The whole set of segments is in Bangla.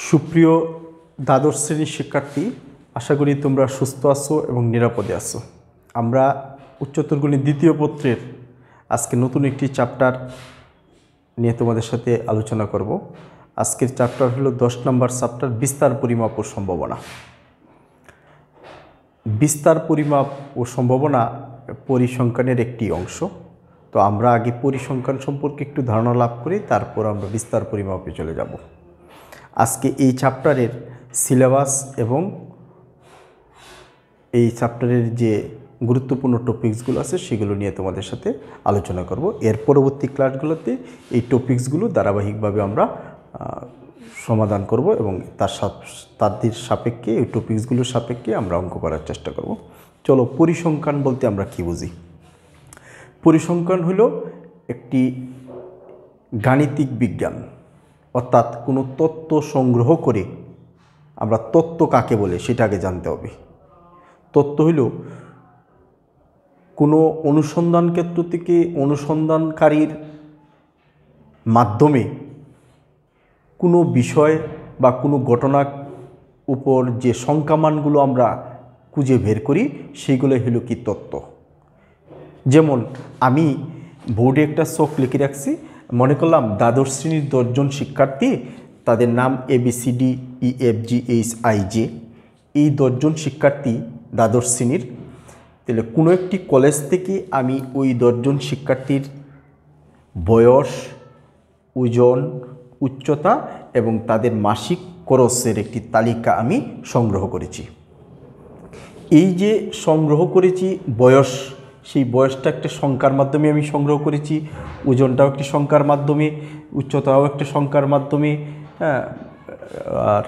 সুপ্রিয় দ্বাদশ শ্রেণীর শিক্ষার্থী, আশা করি তোমরা সুস্থ আছো এবং নিরাপদে আছো। আমরা উচ্চতর গণিত দ্বিতীয় পত্রের আজকে নতুন একটি চ্যাপ্টার নিয়ে তোমাদের সাথে আলোচনা করব। আজকের চ্যাপ্টার হলো 10 নম্বর চ্যাপ্টার, বিস্তার পরিমাপ ও সম্ভাবনা। বিস্তার পরিমাপ ও সম্ভাবনা পরিসংখ্যানের একটি অংশ। তো আমরা আগে পরিসংখ্যান সম্পর্কে একটু ধারণা লাভ করি, তারপর আমরা বিস্তার পরিমাপে চলে যাব। আজকে এই চ্যাপ্টারের সিলেবাস এবং এই চ্যাপ্টারের যে গুরুত্বপূর্ণ টপিকসগুলো আছে সেগুলো নিয়ে তোমাদের সাথে আলোচনা করব। এর পরবর্তী ক্লাসগুলোতে এই টপিকসগুলো ধারাবাহিকভাবে আমরা সমাধান করব এবং তাদের সাপেক্ষে এই টপিকসগুলোর সাপেক্ষে আমরা অঙ্ক করার চেষ্টা করব। চলো, পরিসংখ্যান বলতে আমরা কি বুঝি? পরিসংখ্যান হলো একটি গাণিতিক বিজ্ঞান, অর্থাৎ কোনো তথ্য সংগ্রহ করে, আমরা তথ্য কাকে বলে সেটা আগে জানতে হবে। তথ্য হইল কোনো অনুসন্ধান ক্ষেত্র থেকে অনুসন্ধানকারীর মাধ্যমে কোনো বিষয় বা কোনো ঘটনার উপর যে সংখ্যামানগুলো আমরা খুঁজে বের করি সেইগুলো হলো কি তথ্য। যেমন আমি বোর্ডে একটা ছক লিখে রাখছি, মনে করলাম দ্বাদশ শ্রেণীর 10 জন শিক্ষার্থী, তাদের নাম ABCDEFGHIJ। এই 10 জন শিক্ষার্থী দ্বাদশ শ্রেণীর। তাহলে কোনো একটি কলেজ থেকে আমি ওই 10 জন শিক্ষার্থীর বয়স, ওজন, উচ্চতা এবং তাদের মাসিক খরচের একটি তালিকা আমি সংগ্রহ করেছি। এই যে সংগ্রহ করেছি বয়স, সেই বয়সটা একটা সংখ্যার মাধ্যমে আমি সংগ্রহ করেছি, ওজনটাও একটি সংখ্যার মাধ্যমে, উচ্চতাও একটা সংখ্যার মাধ্যমে, আর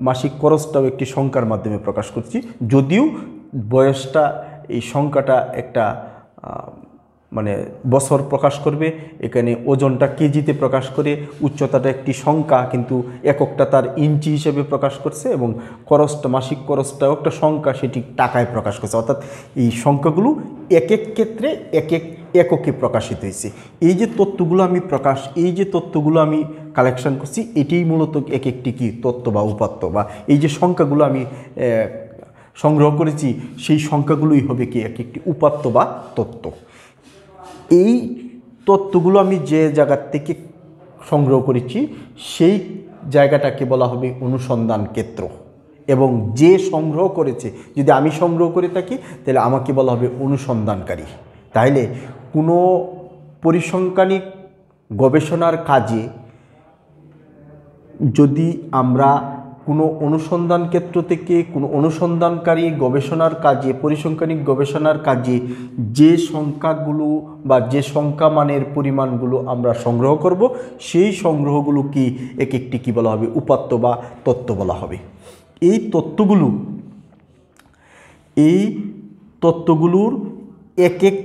মাসিক খরচটাও একটি সংখ্যার মাধ্যমে প্রকাশ করছি। যদিও বয়সটা, এই সংখ্যাটা একটা মানে বছর প্রকাশ করবে, এখানে ওজনটা কেজিতে প্রকাশ করে, উচ্চতাটা একটি সংখ্যা কিন্তু এককটা তার ইঞ্চি হিসেবে প্রকাশ করছে, এবং খরচটা, মাসিক খরচটাও একটা সংখ্যা, সেটি টাকায় প্রকাশ করছে। অর্থাৎ এই সংখ্যাগুলো এক এক ক্ষেত্রে এক এক এককে প্রকাশিত হয়েছে। এই যে তথ্যগুলো আমি কালেকশন করছি, এটিই মূলত এক একটি কি তথ্য বা উপাত্ত, বা এই যে সংখ্যাগুলো আমি সংগ্রহ করেছি সেই সংখ্যাগুলোই হবে কি এক একটি উপাত্ত বা তথ্য। এই তথ্যগুলো আমি যে জায়গার থেকে সংগ্রহ করেছি সেই জায়গাটাকে বলা হবে অনুসন্ধান ক্ষেত্র, এবং যে সংগ্রহ করেছে, যদি আমি সংগ্রহ করে থাকি তাহলে আমাকে বলা হবে অনুসন্ধানকারী। তাহলে কোনো পরিসংখ্যানিক গবেষণার কাজে যদি আমরা কোনো অনুসন্ধান ক্ষেত্র থেকে কোনো অনুসন্ধানকারী গবেষণার কাজে, পরিসংখ্যানিক গবেষণার কাজে যে সংখ্যাগুলো বা যে সংখ্যা মানের পরিমাণগুলো আমরা সংগ্রহ করব, সেই সংগ্রহগুলো কি এক একটি কী বলা হবে? উপাত্ত বা তথ্য বলা হবে। এই তথ্যগুলোর এক এক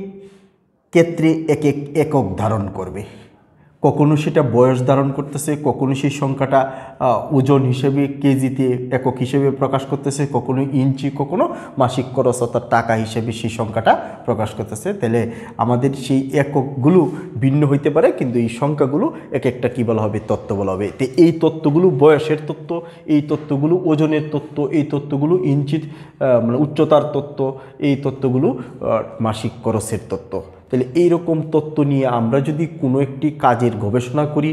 ক্ষেত্রে এক এক একক ধারণ করবে। কখনো সেটা বয়স ধারণ করতেছে, কখনো সেই সংখ্যাটা ওজন হিসেবে কেজিতে একক হিসেবে প্রকাশ করতেছে, কখনো ইঞ্চি, কখনো মাসিক খরচ অর্থাৎ টাকা হিসেবে সেই সংখ্যাটা প্রকাশ করতেছে। তাহলে আমাদের সেই এককগুলো ভিন্ন হইতে পারে, কিন্তু এই সংখ্যাগুলো এক একটা কী বলা হবে? তথ্য বলা হবে। তো এই তথ্যগুলো বয়সের তথ্য, এই তথ্যগুলো ওজনের তথ্য, এই তথ্যগুলো ইঞ্চির মানে উচ্চতার তথ্য, এই তথ্যগুলো মাসিক খরচের তথ্য। তাহলে এইরকম তথ্য নিয়ে আমরা যদি কোনো একটি কাজের গবেষণা করি,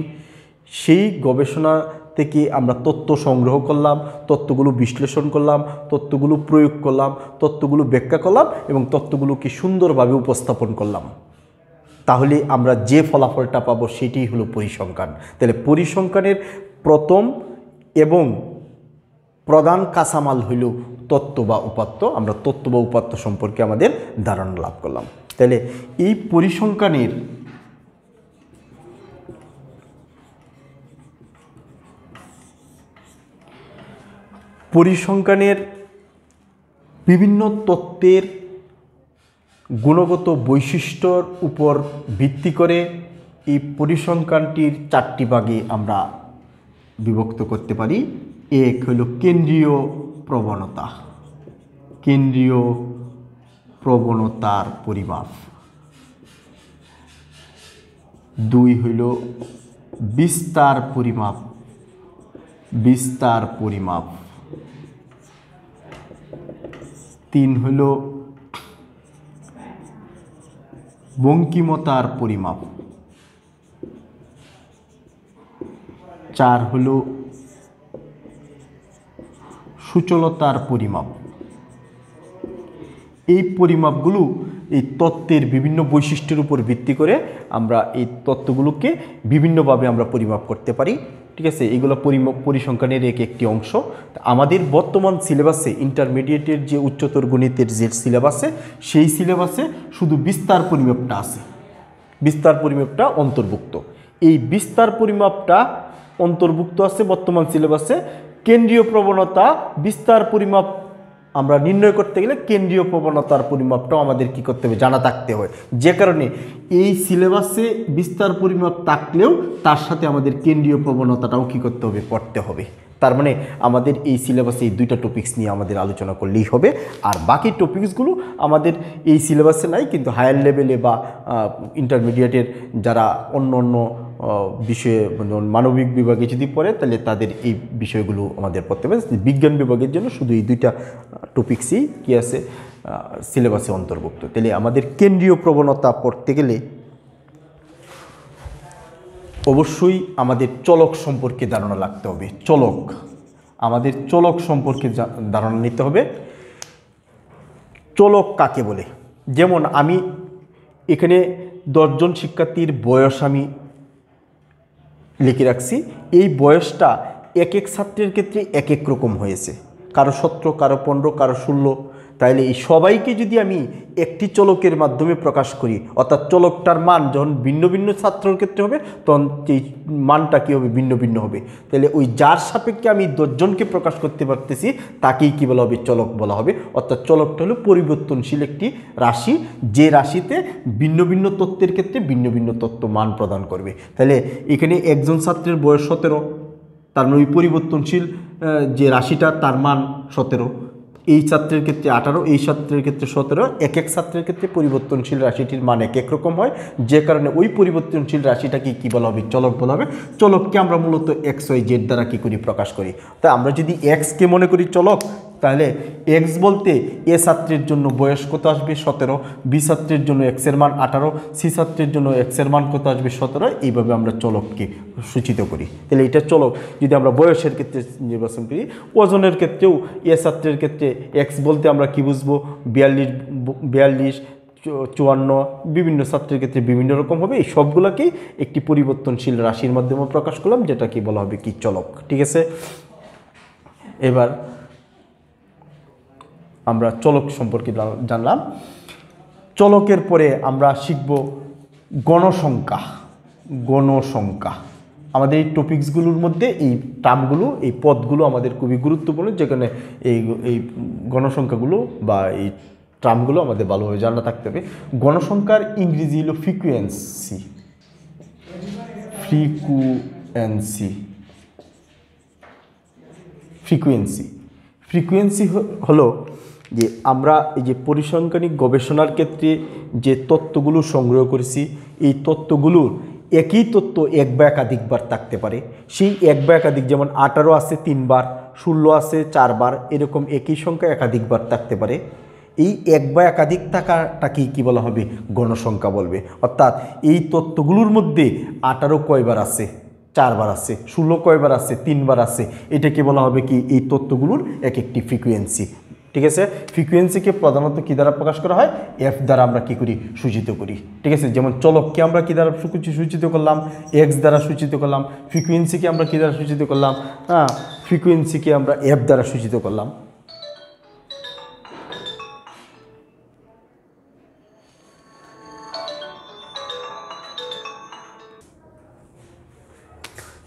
সেই গবেষণা থেকে আমরা তথ্য সংগ্রহ করলাম, তথ্যগুলো বিশ্লেষণ করলাম, তথ্যগুলো প্রয়োগ করলাম, তথ্যগুলো ব্যাখ্যা করলাম এবং তথ্যগুলোকে সুন্দরভাবে উপস্থাপন করলাম, তাহলে আমরা যে ফলাফলটা পাবো সেটাই হলো পরিসংখ্যান। তাহলে পরিসংখ্যানের প্রথম এবং প্রধান কাঁচামাল হইল তথ্য বা উপাত্ত। আমরা তথ্য বা উপাত্ত সম্পর্কে আমাদের ধারণা লাভ করলাম। তাহলে এই পরিসংখ্যানের বিভিন্ন তত্ত্বের গুণগত বৈশিষ্ট্যর উপর ভিত্তি করে এই পরিসংখ্যানটির 4টি ভাগে আমরা বিভক্ত করতে পারি। এক হইল কেন্দ্রীয় প্রবণতার পরিমাপ। 2 হইল বিস্তার পরিমাপ। বিস্তার পরিমাপ। 3 হলো বঙ্কিমতার পরিমাপ। 4 হলো সুচলতার পরিমাপ। এই পরিমাপগুলো এই তত্ত্বের বিভিন্ন বৈশিষ্ট্যের উপর ভিত্তি করে আমরা এই তত্ত্বগুলোকে বিভিন্নভাবে আমরা পরিমাপ করতে পারি। ঠিক আছে, এগুলো পরিসংখ্যানের একটি অংশ। আমাদের বর্তমান সিলেবাসে ইন্টারমিডিয়েটের যে উচ্চতর গণিতের যে সিলেবাসে, সেই সিলেবাসে শুধু বিস্তার পরিমাপটা আছে, বিস্তার পরিমাপটা অন্তর্ভুক্ত। এই বিস্তার পরিমাপটা অন্তর্ভুক্ত আছে বর্তমান সিলেবাসে। কেন্দ্রীয় প্রবণতা বিস্তার পরিমাপ আমরা নির্ণয় করতে গেলে কেন্দ্রীয় প্রবণতার পরিমাপটাও আমাদের কী করতে হবে, জানা থাকতে হয়। যে কারণে এই সিলেবাসে বিস্তার পরিমাপ থাকলেও তার সাথে আমাদের কেন্দ্রীয় প্রবণতাটাও কী করতে হবে, পড়তে হবে। তার মানে আমাদের এই সিলেবাসে এই 2টা টপিকস নিয়ে আমাদের আলোচনা করলেই হবে। আর বাকি টপিকসগুলো আমাদের এই সিলেবাসে নাই, কিন্তু হায়ার লেভেলে বা ইন্টারমিডিয়েটের যারা অন্য অন্য বিষয়ে মানবিক বিভাগে যদি পড়ে তাহলে তাদের এই বিষয়গুলো আমাদের পড়তে হবে। বিজ্ঞান বিভাগের জন্য শুধু এই 2টা টপিকসই কী আছে, সিলেবাসে অন্তর্ভুক্ত। তাহলে আমাদের কেন্দ্রীয় প্রবণতা পড়তে গেলে অবশ্যই আমাদের চলক সম্পর্কে ধারণা রাখতে হবে। চলক, আমাদের চলক সম্পর্কে ধারণা নিতে হবে। চলক কাকে বলে? যেমন আমি এখানে 10 জন শিক্ষার্থীর বয়স আমি লিখে রাখছি। এই বয়সটা এক এক ছাত্রের ক্ষেত্রে এক এক রকম হয়েছে, কারো 17, কারো 15, কারো 16। তাইলে এই সবাইকে যদি আমি একটি চলকের মাধ্যমে প্রকাশ করি, অর্থাৎ চলকটার মান যখন ভিন্ন ভিন্ন ছাত্রের ক্ষেত্রে হবে তখন এই মানটা কী হবে, ভিন্ন ভিন্ন হবে। তাহলে ওই যার সাপেক্ষে আমি 10 জনকে প্রকাশ করতে পারতেছি তাকেই কী বলা হবে, চলক বলা হবে। অর্থাৎ চলকটা হলো পরিবর্তনশীল একটি রাশি, যে রাশিতে ভিন্ন ভিন্ন তথ্যের ক্ষেত্রে ভিন্ন ভিন্ন তথ্য মান প্রদান করবে। তাহলে এখানে একজন ছাত্রের বয়স 17, তার মানে ওই পরিবর্তনশীল যে রাশিটা তার মান 17। এই ছাত্রের ক্ষেত্রে 18, এই ছাত্রের ক্ষেত্রে 17। এক এক ছাত্রের ক্ষেত্রে পরিবর্তনশীল রাশিটির মান এক এক রকম হয়, যে কারণে ওই পরিবর্তনশীল রাশিটাকে কী বলা হবে, চলক বলা হবে। চলককে আমরা মূলত এক্স ওয়াই জেড দ্বারা কী করি, প্রকাশ করি। তাই আমরা যদি এক্সকে মনে করি চলক, তাহলে এক্স বলতে এ ছাত্রের জন্য বয়স কত আসবে, 17, বি ছাত্রের জন্য এক্সের মান 18, সি ছাত্রের জন্য এক্সের মান কত আসবে, 17। এইভাবে আমরা চলককে সূচিত করি। তাহলে এটা চলক। যদি আমরা বয়সের ক্ষেত্রে নির্বাচন করি, ওজনের ক্ষেত্রেও এ ছাত্রের ক্ষেত্রে এক্স বলতে আমরা কি বুঝবো, 42, 54, বিভিন্ন ছাত্রের ক্ষেত্রে বিভিন্ন রকম হবে। এই সবগুলোকেই একটি পরিবর্তনশীল রাশির মাধ্যমে প্রকাশ করলাম, যেটা কি বলা হবে, কি চলক। ঠিক আছে, এবার আমরা চলক সম্পর্কে জানলাম। চলকের পরে আমরা শিখব গণসংখ্যা। গণসংখ্যা আমাদের এই টপিকসগুলোর মধ্যে এই টার্মগুলো, এই পদগুলো আমাদের খুবই গুরুত্বপূর্ণ, যেখানে এই গণসংখ্যাগুলো বা এই টার্মগুলো আমাদের ভালোভাবে জানা থাকতে হবে। গণসংখ্যার ইংরেজি হলো ফ্রিকুয়েন্সি। ফ্রিকুয়েন্সি ফ্রিকুয়েন্সি ফ্রিকুয়েন্সি হলো যে আমরা এই যে পরিসংখ্যানিক গবেষণার ক্ষেত্রে যে তথ্যগুলো সংগ্রহ করেছি, এই তথ্যগুলোর একই তথ্য এক বা একাধিকবার থাকতে পারে। সেই এক বা একাধিক, যেমন 18 আছে 3 বার, 16 আছে 4 বার, এরকম একই সংখ্যা একাধিকবার থাকতে পারে। এই এক বা একাধিক থাকাটাকেই কী বলা হবে, গণসংখ্যা বলবে। অর্থাৎ এই তথ্যগুলোর মধ্যে 18 কয়বার আছে, 4 বার আছে, 16 কয়বার আছে, 3 বার আছে, এটাকে বলা হবে কি, এই তথ্যগুলোর এক একটি ফ্রিকুয়েন্সি। ঠিক আছে, ফ্রিকুয়েন্সিকে প্রধানত কী দ্বারা প্রকাশ করা হয়, এফ দ্বারা আমরা কী করি, সূচিত করি। ঠিক আছে, যেমন চলককে আমরা কী দ্বারা সূচিত করলাম, এক্স দ্বারা সূচিত করলাম। ফ্রিকুয়েন্সিকে আমরা কী দ্বারা সূচিত করলাম, ফ্রিকুয়েন্সিকে আমরা এফ দ্বারা সূচিত করলাম।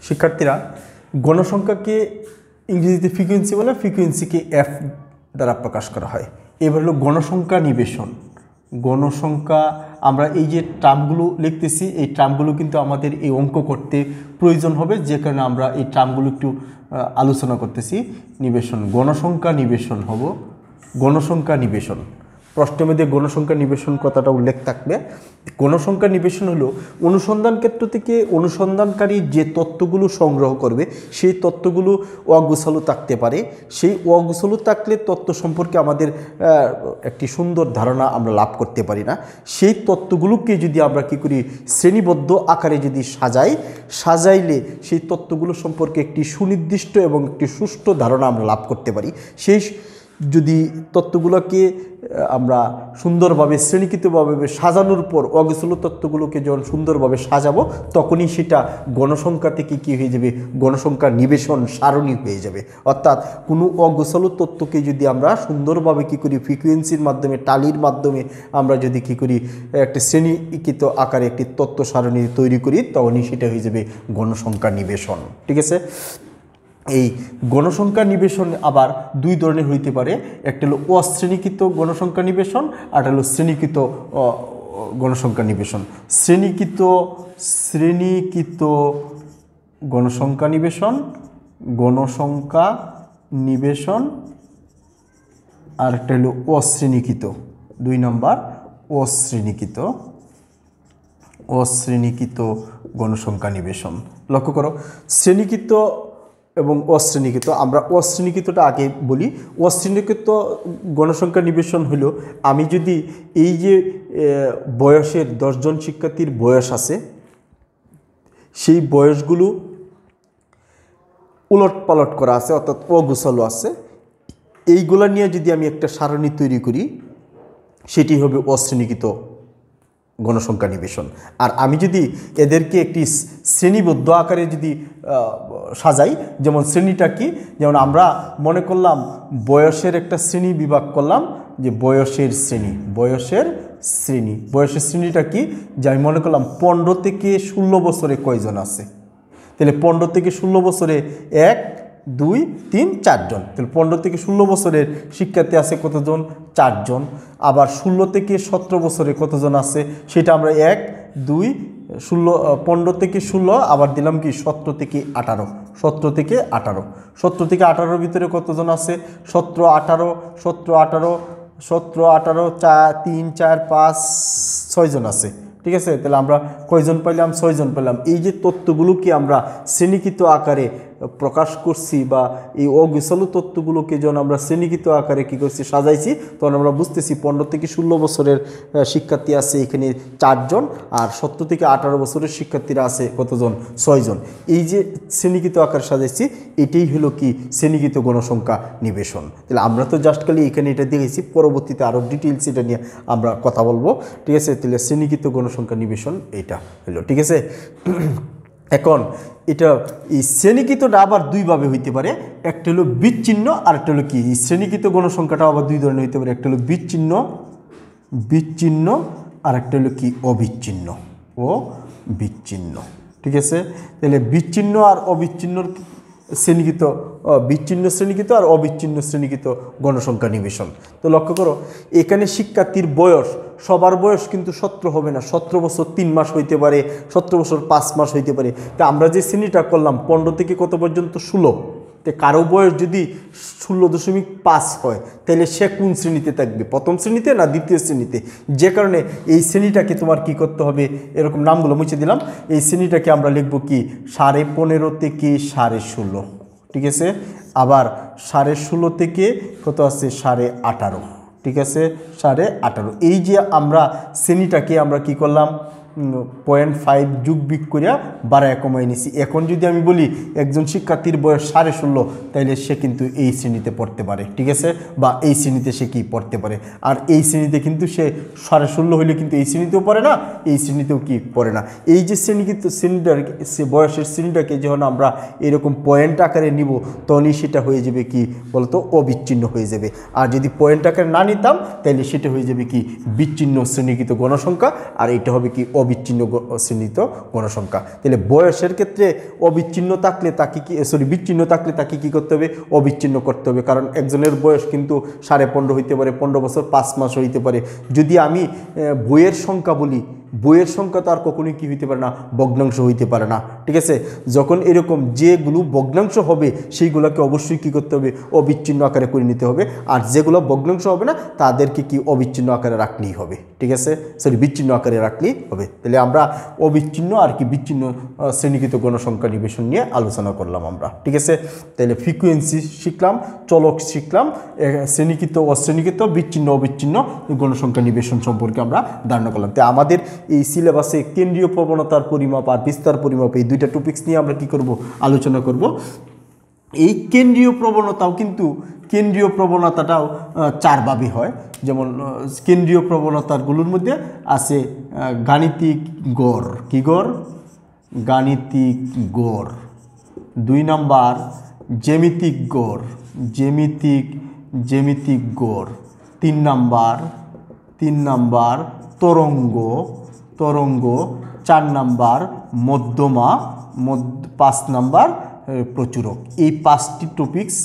শিক্ষার্থীরা, গণসংখ্যাকে ইংরেজিতে ফ্রিকুয়েন্সি বলে, ফ্রিকুয়েন্সিকে এফ দ্বারা প্রকাশ করা হয়। এবার হলো গণসংখ্যা নিবেশন। গণসংখ্যা, আমরা এই যে টার্মগুলো লিখতেছি, এই টার্মগুলো কিন্তু আমাদের এই অঙ্ক করতে প্রয়োজন হবে, যে কারণে আমরা এই টার্মগুলো একটু আলোচনা করতেছি। নিবেশন, গণসংখ্যা নিবেশন হব, গণসংখ্যা নিবেশন। প্রশ্নের মধ্যে গণসংখ্যা নিবেশন কথাটা উল্লেখ থাকবে। গণসংখ্যা নিবেশন হলো অনুসন্ধান ক্ষেত্র থেকে অনুসন্ধানকারী যে তথ্যগুলো সংগ্রহ করবে সেই তথ্যগুলো অগোছালো থাকতে পারে। সেই অগোছালো থাকলে তথ্য সম্পর্কে আমাদের একটি সুন্দর ধারণা আমরা লাভ করতে পারি না। সেই তথ্যগুলোকে যদি আমরা কী করি, শ্রেণীবদ্ধ আকারে যদি সাজাইলে সেই তথ্যগুলো সম্পর্কে একটি সুনির্দিষ্ট এবং একটি সুষ্ঠু ধারণা আমরা লাভ করতে পারি। সেই যদি তথ্যগুলোকে আমরা সুন্দরভাবে শ্রেণীকৃতভাবে সাজানোর পর অগোছালো তথ্যগুলোকে যখন সুন্দরভাবে সাজাবো তখনই সেটা গণসংখ্যা থেকে কী হয়ে যাবে, গণসংখ্যা নিবেশন সারণী হয়ে যাবে। অর্থাৎ কোনো অগোছালো তথ্যকে যদি আমরা সুন্দরভাবে কী করি, ফ্রিকোয়েন্সির মাধ্যমে টালির মাধ্যমে আমরা যদি কী করি একটা শ্রেণীকৃত আকারে একটি তথ্য সারণী তৈরি করি তখনই সেটা হয়ে যাবে গণসংখ্যা নিবেশন। ঠিক আছে। এই গণসংখ্যা নিবেশন আবার দুই ধরনের হইতে পারে। একটা হলো অশ্রেণীকৃত গণসংখ্যা নিবেশন, আর একটা হলো শ্রেণীকৃত গণসংখ্যা নিবেশন। শ্রেণীকৃত গণসংখ্যা নিবেশন আর একটা হলো অশ্রেণীকৃত। 2 নম্বর অশ্রেণীকৃত গণসংখ্যা নিবেশন। লক্ষ্য করো, শ্রেণীকৃত এবং অশ্রেণীকৃত। আমরা অশ্রেণীকৃতটা আগে বলি। অশ্রেণীকৃত গণসংখ্যা নিবেশন হলো, আমি যদি এই যে বয়সের 10 জন শিক্ষার্থীর বয়স আছে, সেই বয়সগুলো উলট পালট করা আছে, অর্থাৎ অগোছালো আছে, এইগুলা নিয়ে যদি আমি একটা সারণী তৈরি করি সেটি হবে অশ্রেণীকৃত গণসংখ্যা নিবেশন। আর আমি যদি এদেরকে একটি শ্রেণীবদ্ধ আকারে যদি সাজাই, যেমন শ্রেণীটা কি, যেমন আমরা মনে করলাম বয়সের একটা শ্রেণী বিভাগ করলাম, যে বয়সের শ্রেণীটা কি, যে আমি মনে করলাম 15 থেকে 16 বছরে কয়জন আছে, তাহলে 15 থেকে 16 বছরে 1 2 3 4 জন, তাহলে 15 থেকে 16 বছরের শিক্ষার্থী আছে কতজন, 4 জন। আবার 16 থেকে 17 বছরে কতজন আছে সেটা আমরা 1 2 16 15 থেকে 16 আবার দিলাম কি 17 থেকে 18, 17 থেকে 18, 17 থেকে 18 ভিতরে কতজন আছে, 17 18 17 18 17 18 4 3 4 5 6 জন আছে। ঠিক আছে, তাহলে আমরা কয়জন পাইলাম, 6 জন পেলাম। এই যে তথ্যগুলোকে আমরা শ্রেণীকৃত আকারে প্রকাশ করছি বা এই অগোছালো তথ্যগুলোকে যখন আমরা শ্রেণীকৃত আকারে কী করছি, সাজাইছি, তখন আমরা বুঝতেছি 15 থেকে 16 বছরের শিক্ষার্থী আছে এখানে 4 জন, আর 17 থেকে 18 বছরের শিক্ষার্থীরা আছে কতজন, 6 জন। এই যে শ্রেণীকৃত আকারে সাজাইছি, এটাই হলো কি শ্রেণীকৃত গণসংখ্যা নিবেশন। তাহলে আমরা তো জাস্ট খালি এখানে এটা দেখেছি, পরবর্তীতে আরও ডিটেলস এটা নিয়ে আমরা কথা বলবো। ঠিক আছে, তাহলে শ্রেণীকৃত গণসংখ্যা নিবেশন এটা হলো। ঠিক আছে, এখন এটা এই শ্রেণীকৃতটা আবার দুইভাবে হইতে পারে, একটা হলো বিচ্ছিন্ন আর একটা হলো কি, এই শ্রেণীকৃত গণসংখ্যাটা আবার দুই ধরনের হইতে পারে, একটা হলো বিচ্ছিন্ন আর একটা হলো কি অবিচ্ছিন্ন। ঠিক আছে, তাহলে বিচ্ছিন্ন আর অবিচ্ছিন্নর শ্রেণীকৃত, বিচ্ছিন্ন শ্রেণীকৃত আর অবিচ্ছিন্ন শ্রেণীকৃত গণসংখ্যা নিবেশন। তো লক্ষ্য করো, এখানে শিক্ষার্থীর বয়স, সবার বয়স কিন্তু 17 হবে না, 17 বছর 3 মাস হইতে পারে, 17 বছর 5 মাস হইতে পারে। তা আমরা যে শ্রেণীটা করলাম 15 থেকে কত পর্যন্ত 16, তো কারো বয়স যদি 16.5 হয় তাহলে সে কোন শ্রেণীতে থাকবে, প্রথম শ্রেণীতে না দ্বিতীয় শ্রেণীতে? যে কারণে এই শ্রেণীটাকে তোমার কি করতে হবে, এরকম নামগুলো মুছে দিলাম, এই শ্রেণীটাকে আমরা লিখব কি 15.5 থেকে 16.5। ঠিক আছে, আবার 16.5 থেকে কত আছে 18.5। ঠিক আছে, 18.5। এই যে আমরা শ্রেণীটাকে আমরা কি করলাম, 0.5 যুগ বিগ করিয়া বাড়ায় কমাই নিছি। এখন যদি আমি বলি একজন শিক্ষার্থীর বয়স 16.5, তাইলে সে কিন্তু এই শ্রেণীতে পড়তে পারে। ঠিক আছে, বা এই শ্রেণীতে সে কি পড়তে পারে। আর এই শ্রেণীতে কিন্তু সে 16.5 হইলে কিন্তু এই শ্রেণীতেও পড়ে না, এই শ্রেণীতেও কি পড়ে না। এই যে শ্রেণীটার বয়সের শ্রেণীটাকে যখন আমরা এরকম পয়েন্ট আকারে নিব, তখনই সেটা হয়ে যাবে কি বলতো, অবিচ্ছিন্ন হয়ে যাবে। আর যদি পয়েন্ট আকারে না নিতাম তাহলে সেটা হয়ে যাবে কি বিচ্ছিন্ন শ্রেণীকৃত গণসংখ্যা, আর এটা হবে কি অবিচ্ছিন্ন শ্রেণীত গণসংখ্যা। তাহলে বয়সের ক্ষেত্রে অবিচ্ছিন্ন থাকলে তাকে কি বিচ্ছিন্ন থাকলে তাকে কি করতে হবে, অবিচ্ছিন্ন করতে হবে। কারণ একজনের বয়স কিন্তু 15.5 হইতে পারে, 15 বছর 5 মাস হইতে পারে। যদি আমি বইয়ের সংখ্যা বলি, বইয়ের সংখ্যা তো আর কখনোই কি হইতে পারে না, ভগ্নাংশ হইতে পারে না। ঠিক আছে। যখন এরকম যেগুলো ভগ্নাংশ হবে সেইগুলোকে অবশ্যই কী করতে হবে, অবিচ্ছিন্ন আকারে করে নিতে হবে। আর যেগুলো ভগ্নাংশ হবে না তাদেরকে কি অবিচ্ছিন্ন আকারে রাখলেই হবে, ঠিক আছে, সরি বিচ্ছিন্ন আকারে রাখলেই হবে। তাহলে আমরা অবিচ্ছিন্ন আর কি বিচ্ছিন্ন শ্রেণীকৃত গণসংখ্যা নিবেশন নিয়ে আলোচনা করলাম আমরা, ঠিক আছে। তাহলে ফ্রিকোয়েন্সি শিখলাম, চলক শিখলাম, শ্রেণীকৃত অশ্রেণীকৃত বিচ্ছিন্ন অবিচ্ছিন্ন গণসংখ্যা নিবেশন সম্পর্কে আমরা ধারণা করলাম। তাই আমাদের এই সিলেবাসে কেন্দ্রীয় প্রবণতার পরিমাপ আর বিস্তার পরিমাপ এই দুইটা টপিকস নিয়ে আমরা কি করব, আলোচনা করব। এই কেন্দ্রীয় প্রবণতাও কিন্তু কেন্দ্রীয় প্রবণতাটাও চারভাবে হয়। যেমন কেন্দ্রীয় প্রবণতাগুলোর মধ্যে আছে গাণিতিক গড়, কি গড়, গাণিতিক গড়। 2 নাম্বার জ্যামিতিক গড়, জ্যামিতিক গড়। 3 নাম্বার তরঙ্গ। 4 নাম্বার মধ্যমা, 5 নাম্বার প্রচুরক। এই 5টি টপিকস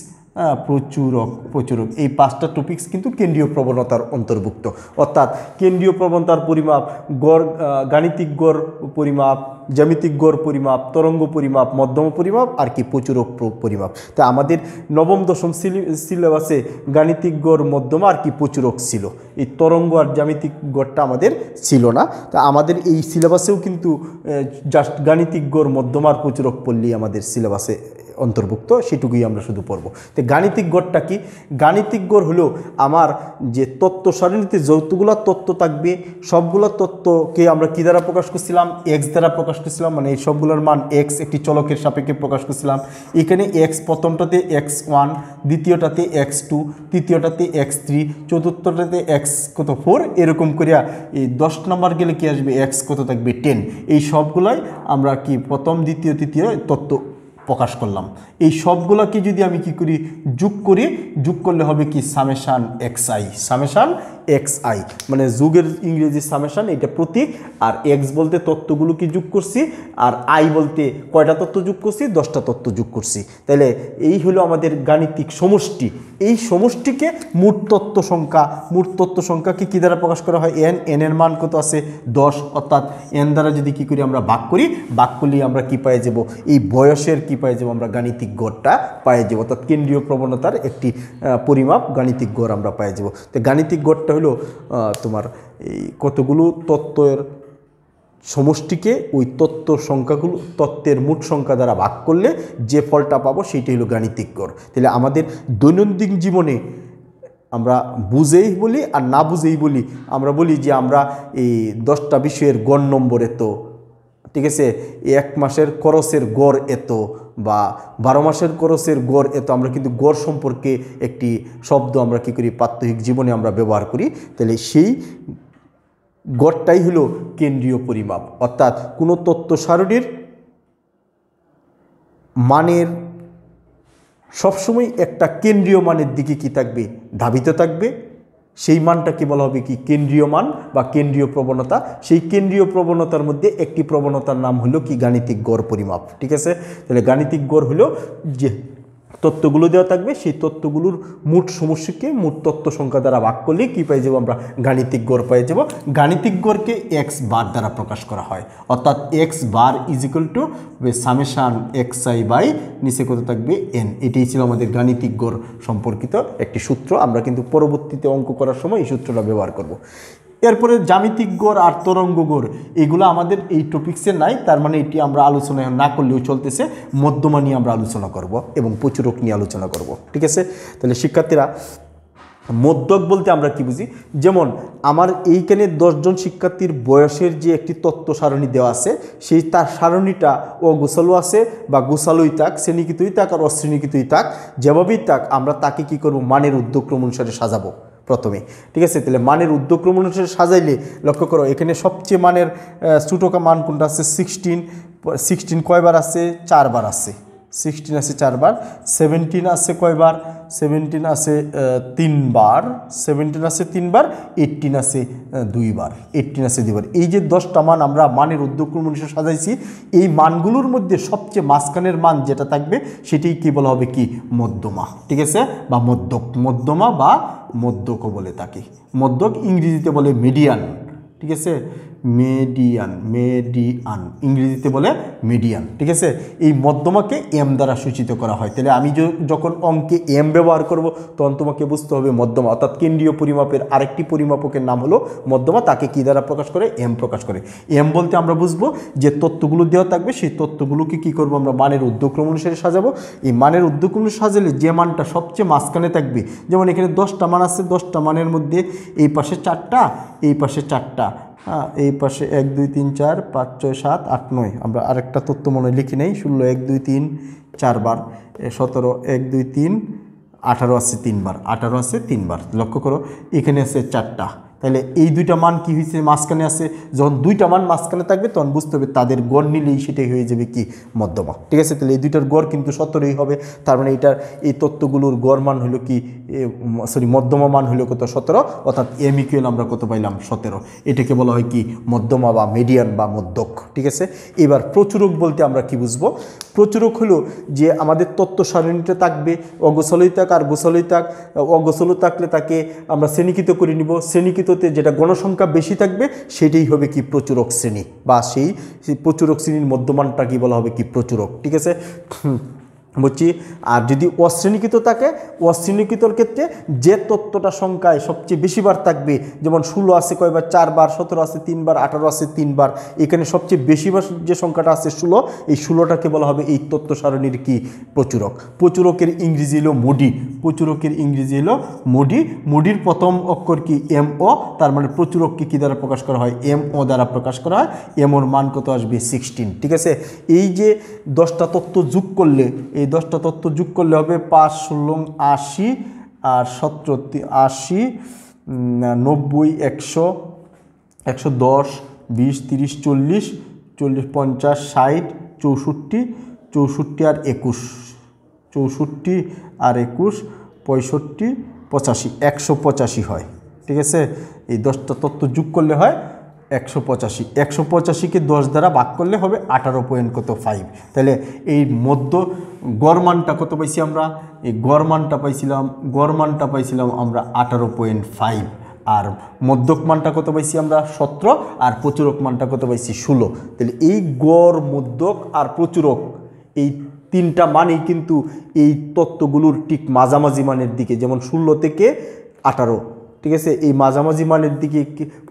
প্রচুরক এই 5টা টপিকস কিন্তু কেন্দ্রীয় প্রবণতার অন্তর্ভুক্ত। অর্থাৎ কেন্দ্রীয় প্রবণতার পরিমাপ, গড়, গাণিতিক গড় পরিমাপ, জ্যামিতিক গড় পরিমাপ, তরঙ্গ পরিমাপ, মধ্যম পরিমাপ আর কি প্রচুরক পরিমাপ। তা আমাদের নবম দশম সিলেবাসে গাণিতিক গড়, মধ্যমা আর কি প্রচুরক ছিল, এই তরঙ্গ আর জ্যামিতিক গড়টা আমাদের ছিল না। তা আমাদের এই সিলেবাসেও কিন্তু জাস্ট গাণিতিক গড়, মধ্যমা আর প্রচুরক পড়লেই আমাদের সিলেবাসে অন্তর্ভুক্ত, সেটুকুই আমরা শুধু পড়ব। তো গাণিতিক গড়টা কি? গাণিতিক গড় হলো আমার যে তত্ত্ব সারণীতে যতগুলো তত্ত্ব থাকবে সবগুলো তত্ত্বকে আমরা কি দ্বারা প্রকাশ করছিলাম, এক্স দ্বারা প্রকাশ করছিলাম। মানে এই সবগুলোর মান এক্স একটি চলকের সাপেক্ষে প্রকাশ করছিলাম। এখানে x প্রথমটাতে x1, দ্বিতীয়টাতে x2, তৃতীয়টাতে x3, চতুর্থটাতে x কত 4, এরকম করিয়া এই 10 নম্বর গেলে কি আসবে, এক্স কত থাকবে 10। এই সবগুলাই আমরা কি প্রথম, দ্বিতীয়, তৃতীয় তত্ত্ব প্রকাশ করলাম। এই সবগুলোকে যদি আমি কি করি, যোগ করলে হবে কি সামেশান xi, মানে যুগের ইংরেজি সামেশান, এটা প্রতীক। আর এক্স বলতে তত্ত্বগুলোকে যোগ করছি, আর আই বলতে কয়টা তত্ত্ব যোগ করছি, 10টা তত্ত্ব যোগ করছি। তাহলে এই হলো আমাদের গাণিতিক সমষ্টি। এই সমষ্টিকে মোট তত্ত্ব সংখ্যাকে কি দ্বারা প্রকাশ করা হয়, এন এর মান কত আছে 10। অর্থাৎ এন দ্বারা যদি কি করি আমরা ভাগ করলেই আমরা কি পাই যাব, এই বয়সের কি পাই যাব, আমরা গাণিতিক গড়টা পাই যাব। অর্থাৎ কেন্দ্রীয় প্রবণতার একটি পরিমাপ গাণিতিক গড় আমরা পাই যাব। তো গাণিতিক গড়টা হলো তোমার এই কতগুলো তত্ত্বের সমষ্টিকে ওই তত্ত্বের মোট সংখ্যা দ্বারা ভাগ করলে যে ফলটা পাবো সেইটাই হলো গাণিতিক গড়। তাহলে আমাদের দৈনন্দিন জীবনে আমরা বুঝেই বলি আর না বুঝেই বলি, আমরা বলি যে আমরা এই 10টা বিষয়ের গড় নম্বর এত, ঠিক আছে, 1 মাসের খরচের গড় এত বা 12 মাসের খরচের গড় এত। আমরা কিন্তু গড় সম্পর্কে একটি শব্দ আমরা কী করি, প্রাত্যহিক জীবনে আমরা ব্যবহার করি। তাহলে সেই গড়টাই হলো কেন্দ্রীয় পরিমাপ। অর্থাৎ কোনো তত্ত্ব সারণীর মানের সবসময় একটা কেন্দ্রীয় মানের দিকে কি থাকবে, ধাবিত থাকবে। সেই মানটাকে বলা হবে কি, কেন্দ্রীয় মান বা কেন্দ্রীয় প্রবণতা। সেই কেন্দ্রীয় প্রবণতার মধ্যে একটি প্রবণতার নাম হলো কি, গাণিতিক গড় পরিমাপ, ঠিক আছে। তাহলে গাণিতিক গড় হলো যে তত্ত্বগুলো দেওয়া থাকবে, সেই তত্ত্বগুলোর মোট সমষ্টিকে মোট তত্ত্ব সংখ্যা দ্বারা ভাগ করলে কী পাই যাব, আমরা গাণিতিক গড় পাই যাব। গাণিতিক গড়কে এক্স বার দ্বারা প্রকাশ করা হয়। অর্থাৎ x bar is equal to summation xi by নিচে কত থাকবে এন। এটাই ছিল আমাদের গাণিতিক গড় সম্পর্কিত একটি সূত্র। আমরা কিন্তু পরবর্তীতে অঙ্ক করার সময় এই সূত্রটা ব্যবহার করব। এরপরে জ্যামিতিক গড় আর তরঙ্গ গড়, এগুলো আমাদের এই টপিক্সে নাই, তার মানে এটি আমরা আলোচনা না করলেও চলতেছে। মধ্যমা নিয়ে আমরা আলোচনা করব এবং প্রচুরক নিয়ে আলোচনা করব, ঠিক আছে। তাহলে শিক্ষার্থীরা, মধ্যক বলতে আমরা কি বুঝি, যেমন আমার এইখানে 10 জন শিক্ষার্থীর বয়সের যে একটি তত্ত্ব সারণী দেওয়া আছে, সেই তার সারণীটা অগোছালো আছে বা গোছালোই থাক, শ্রেণীকৃতই থাক আর অশ্রেণীকৃতই থাক, যেভাবেই থাক আমরা তাকে কি করব, মানের ঊর্ধ্বক্রম অনুসারে সাজাবো প্রথমে, ঠিক আছে। তাহলে মানের ঊর্ধ্বক্রম অনুসারে সাজাইলে লক্ষ্য করো, এখানে সবচেয়ে মানের ছোটো মান কোনটা আছে, 16 কয়বার আছে, 4 বার আছে। 16 আছে 4 বার। 17 আছে কয়বার, 17 আছে 3 বার। 17 আছে 3 বার। 18 আছে 2 বার। 18 আছে 2 বার। এই যে 10টা মান আমরা মানের ঊর্ধ্বক্রম অনুসারে সাজাইছি, এই মানগুলোর মধ্যে সবচেয়ে মাঝখানের মান যেটা থাকবে সেটাই কি বলা হবে, কি মধ্যমা, ঠিক আছে, বা মধ্যক, মধ্যমা বা মধ্যকও বলে থাকি। মধ্যক ইংরেজিতে বলে মিডিয়ান, ঠিক আছে, মেডিয়ান ইংরেজিতে বলে মিডিয়ান, ঠিক আছে। এই মধ্যমাকে এম দ্বারা সূচিত করা হয়। তাহলে আমি যখন অঙ্কে এম ব্যবহার করব তখন তোমাকে বুঝতে হবে মধ্যমা, অর্থাৎ কেন্দ্রীয় পরিমাপের আরেকটি পরিমাপকের নাম হলো মধ্যমা, তাকে কি দ্বারা প্রকাশ করে? এম প্রকাশ করে। এম বলতে আমরা বুঝবো যে তথ্যগুলো দেওয়া থাকবে, সেই তথ্যগুলোকে কি করব আমরা মানের ঊর্ধ্বক্রম অনুসারে সাজাবো। এই মানের ঊর্ধ্বক্রম সাজালে যে মানটা সবচেয়ে মাঝখানে থাকবে, যেমন এখানে 10টা মান আছে, 10টা মানের মধ্যে এই পাশে 4টা, এই পাশে 4টা, হ্যাঁ, এই পাশে 1 2 3 4 5 6 7 8 9, আমরা আরেকটা তথ্য মনে লিখি নেই, 16 1 2 3 4 বার, 17 1 2 3 18 আছে 3 বার, 18 আছে 3 বার। লক্ষ্য করো এখানে আছে 4টা, তাহলে এই দুইটা মান কি হয়েছে? মাঝখানে আছে। যখন দুইটা মান মাঝখানে থাকবে তখন বুঝতে হবে তাদের গড় নিলেই সেটাই হয়ে যাবে কি? মধ্যমা, ঠিক আছে। তাহলে এই দুইটার গড় কিন্তু 17ই হবে। তার মানে এটার এই তথ্যগুলোর গড় মান হলো কি, মধ্যমা মান হলো কত? 17, অর্থাৎ এম ইকুয়াল আমরা কত পাইলাম? 17। এটাকে বলা হয় কি? মধ্যমা বা মিডিয়ান বা মধ্যক, ঠিক আছে। এবার প্রচুরক বলতে আমরা কি বুঝবো? প্রচুরক হলো যে আমাদের তথ্য সারণীতে থাকবে, অগোছলই থাক আর গোছলই থাক, অগোছল থাকলে তাকে আমরা শ্রেণীকৃত করে নিব, শ্রেণীকৃততে যেটা গণসংখ্যা বেশি থাকবে সেটাই হবে কি? প্রচুরক শ্রেণী, বা সেই প্রচুরক শ্রেণীর মধ্যমানটা কি বলা হবে? কি? প্রচুরক, ঠিক আছে। বুঝছি। আর যদি অশ্রেণীকৃত থাকে, অশ্রেণীকৃতর ক্ষেত্রে যে তথ্যটা সংখ্যায় সবচেয়ে বেশিবার থাকবে, যেমন 16 আছে কয়বার? 4 বার, 17 আছে 3 বার, 18 আছে 3 বার, এখানে সবচেয়ে বেশিবার যে সংখ্যাটা আছে 16, এই 16টাকে বলা হবে এই তথ্য সারণীর কি? প্রচুরক। প্রচুরকের ইংরেজি হলো মুডি, প্রচুরকের ইংরেজি হলো মুডি। মুডির প্রথম অক্ষর কি? এম ও, তার মানে প্রচুরককে কি দ্বারা প্রকাশ করা হয়? এম ও দ্বারা প্রকাশ করা হয়। এম ওর মান কত আসবে? 16, ঠিক আছে। এই যে 10টা তথ্য যোগ করলে, এই 10টা তথ্য যোগ করলে হবে 5 16 80 আর 17 80 90 100 110 20 30 40 40 50 60 64 64 আর 21 64 আর 21 65 85 185 হয়, ঠিক আছে। এই 10টা তথ্য যোগ করলে হয় 185। 185কে 10 দ্বারা ভাগ করলে হবে 18.5। তাহলে এই মধ্য গড় মানটা কত পাইছি আমরা? এই গড় মানটা পাইছিলাম আমরা 18.5। আর মধ্যক মানটা কত পাইছি আমরা? 17। আর প্রচুরক মানটা কত পাইছি? 16। তাহলে এই গড়, মধ্যক আর প্রচুরক, এই তিনটা মানই কিন্তু এই তত্ত্বগুলোর ঠিক মাঝামাঝি মানের দিকে, যেমন 16 থেকে 18, ঠিক আছে, এই মাঝামাঝি মানের দিকে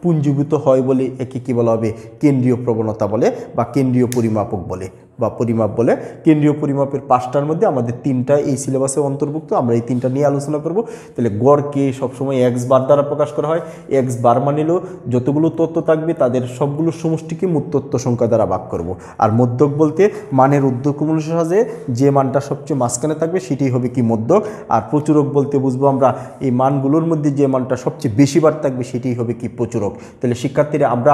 পুঞ্জীভূত হয় বলে একে কী বলা হবে? কেন্দ্রীয় প্রবণতা বলে, বা কেন্দ্রীয় পরিমাপক বলে, বা পরিমাপ বলে। কেন্দ্রীয় পরিমাপের 5টার মধ্যে আমাদের 3টা এই সিলেবাসে অন্তর্ভুক্ত, আমরা এই 3টা নিয়ে আলোচনা করব। তাহলে গড়কে সবসময় এক্স বার দ্বারা প্রকাশ করা হয়। এক্স বার মানে হলো যতগুলো তথ্য থাকবে তাদের সবগুলোর সমষ্টিকে মোট তথ্য সংখ্যা দ্বারা ভাগ করব। আর মধ্যক বলতে মানের ঊর্ধ্বক্রম অনুসারে যে মানটা সবচেয়ে মাঝখানে থাকবে সেটাই হবে কি? মধ্যক। আর প্রচুরক বলতে বুঝবো আমরা এই মানগুলোর মধ্যে যে মানটা সবচেয়ে বেশিবার থাকবে সেটাই হবে কি? প্রচুরক। তাহলে শিক্ষার্থীরা, আমরা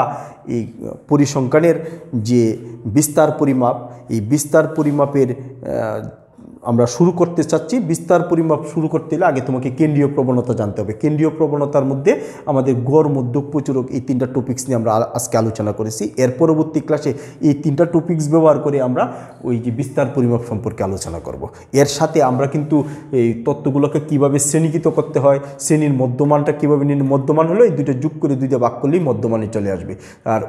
এই পরিসংখ্যানের যে বিস্তার পরিমাপ, এই বিস্তার পরিমাপের আমরা শুরু করতে চাচ্ছি। বিস্তার পরিমাপ শুরু করতে হলে আগে তোমাকে কেন্দ্রীয় প্রবণতা জানতে হবে। কেন্দ্রীয় প্রবণতার মধ্যে আমাদের গড়, মধ্যক, প্রচুরক, এই 3টা টপিক্স নিয়ে আমরা আজকে আলোচনা করেছি। এর পরবর্তী ক্লাসে এই 3টা টপিক্স ব্যবহার করে আমরা ওই যে বিস্তার পরিমাপ সম্পর্কে আলোচনা করব। এর সাথে আমরা কিন্তু এই তত্ত্বগুলোকে কীভাবে শ্রেণীকৃত করতে হয়, শ্রেণীর মধ্যমানটা কীভাবে মধ্যমান হলো এই দুইটা যোগ করে 2টা ভাগ করলেই মধ্যমানে চলে আসবে। আর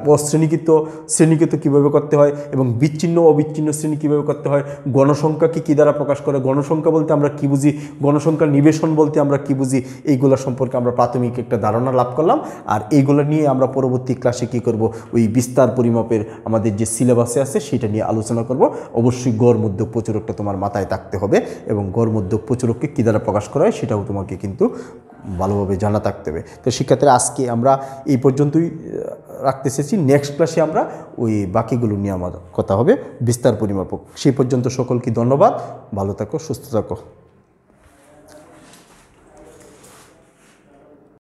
শ্রেণীকৃত কীভাবে করতে হয় এবং বিচ্ছিন্ন অবিচ্ছিন্ন শ্রেণী কীভাবে করতে হয়, গণসংখ্যাকে কী দ্বারা প্রকাশ করে, গণসংখ্যা বলতে আমরা কি বুঝি, গণসংখ্যার নিবেশন বলতে আমরা কি বুঝি, এইগুলো সম্পর্কে আমরা প্রাথমিক একটা ধারণা লাভ করলাম। আর এইগুলো নিয়ে আমরা পরবর্তী ক্লাসে কি করব? ওই বিস্তার পরিমাপের আমাদের যে সিলেবাসে আছে সেটা নিয়ে আলোচনা করব। অবশ্যই গড়, মধ্যক, প্রচুরকটা তোমার মাথায় থাকতে হবে, এবং গড়, মধ্যক, প্রচুরককে কী দ্বারা প্রকাশ করা হয় সেটাও তোমাকে কিন্তু ভালোভাবে জানা থাকতে হবে। তো শিক্ষার্থীরা, আজকে আমরা এই পর্যন্তই রাখতে চেয়েছি। নেক্সট ক্লাসে আমরা ওই বাকিগুলো নিয়ে আমার কথা হবে, বিস্তার পরিমাপক। সেই পর্যন্ত সকলকে ধন্যবাদ। ভালো থাকো, সুস্থ থাকো।